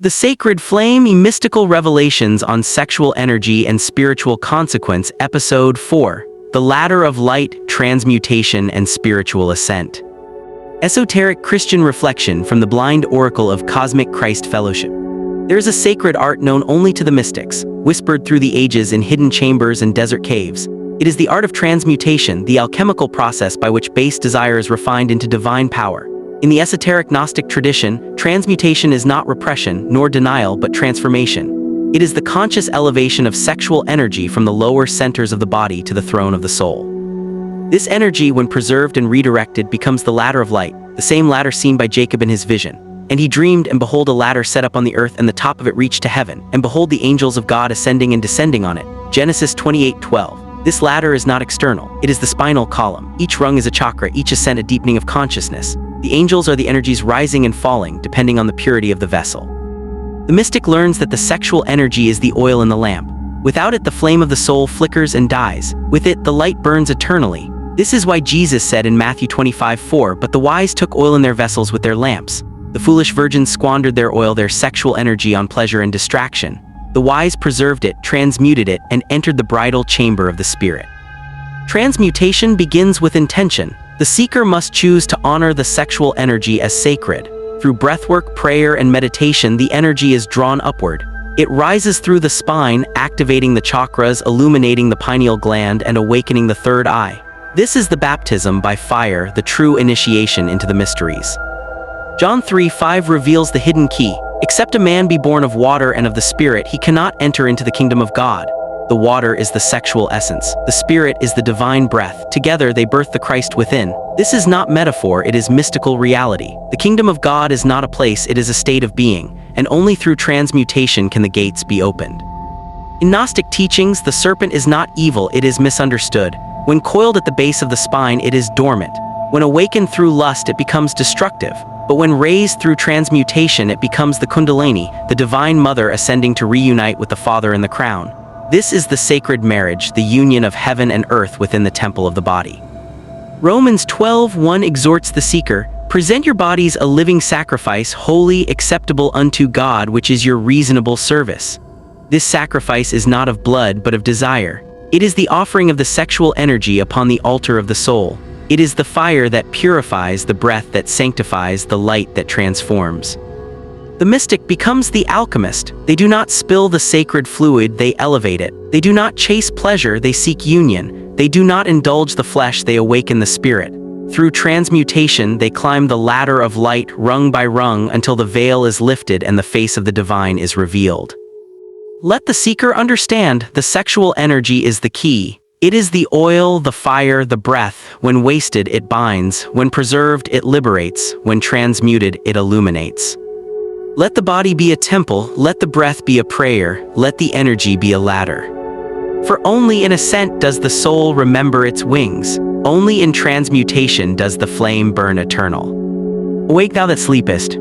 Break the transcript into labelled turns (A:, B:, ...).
A: The Sacred Flame, Mystical Revelations on Sexual Energy and Spiritual Consequence, Episode 4, The Ladder of Light, Transmutation and Spiritual Ascent. Esoteric Christian Reflection from the Blind Oracle of Cosmic Christ Fellowship. There is a sacred art known only to the mystics, whispered through the ages in hidden chambers and desert caves. It is the art of transmutation, the alchemical process by which base desire is refined into divine power. In the esoteric Gnostic tradition, transmutation is not repression nor denial but transformation. It is the conscious elevation of sexual energy from the lower centers of the body to the throne of the soul. This energy, when preserved and redirected, becomes the ladder of light, the same ladder seen by Jacob in his vision. And he dreamed, and behold, a ladder set up on the earth, and the top of it reached to heaven, and behold, the angels of God ascending and descending on it. Genesis 28:12. This ladder is not external, it is the spinal column. Each rung is a chakra, each ascent a deepening of consciousness. The angels are the energies rising and falling, depending on the purity of the vessel. The mystic learns that the sexual energy is the oil in the lamp. Without it, the flame of the soul flickers and dies. With it, the light burns eternally. This is why Jesus said in Matthew 25:4, "But the wise took oil in their vessels with their lamps. The foolish virgins squandered their oil, their sexual energy, on pleasure and distraction. The wise preserved it, transmuted it, and entered the bridal chamber of the Spirit." Transmutation begins with intention. The seeker must choose to honor the sexual energy as sacred. Through breathwork, prayer, and meditation, the energy is drawn upward. It rises through the spine, activating the chakras, illuminating the pineal gland, and awakening the third eye. This is the baptism by fire, the true initiation into the mysteries. John 3:5 reveals the hidden key. Except a man be born of water and of the Spirit, he cannot enter into the kingdom of God. The water is the sexual essence. The Spirit is the divine breath. Together they birth the Christ within. This is not metaphor, it is mystical reality. The kingdom of God is not a place, it is a state of being, and only through transmutation can the gates be opened. In Gnostic teachings, the serpent is not evil, it is misunderstood. When coiled at the base of the spine, it is dormant. When awakened through lust, it becomes destructive. But when raised through transmutation, it becomes the Kundalini, the divine mother ascending to reunite with the Father in the crown. This is the sacred marriage, the union of heaven and earth within the temple of the body. Romans 12:1 exhorts the seeker, "Present your bodies a living sacrifice, holy, acceptable unto God, which is your reasonable service." This sacrifice is not of blood but of desire. It is the offering of the sexual energy upon the altar of the soul. It is the fire that purifies, the breath that sanctifies, the light that transforms. The mystic becomes the alchemist. They do not spill the sacred fluid, they elevate it. They do not chase pleasure, they seek union. They do not indulge the flesh, they awaken the spirit. Through transmutation, they climb the ladder of light rung by rung until the veil is lifted and the face of the divine is revealed. Let the seeker understand, the sexual energy is the key. It is the oil, the fire, the breath. When wasted, it binds. When preserved, it liberates. When transmuted, it illuminates. Let the body be a temple, let the breath be a prayer, let the energy be a ladder. For only in ascent does the soul remember its wings. Only in transmutation does the flame burn eternal. Awake thou that sleepest,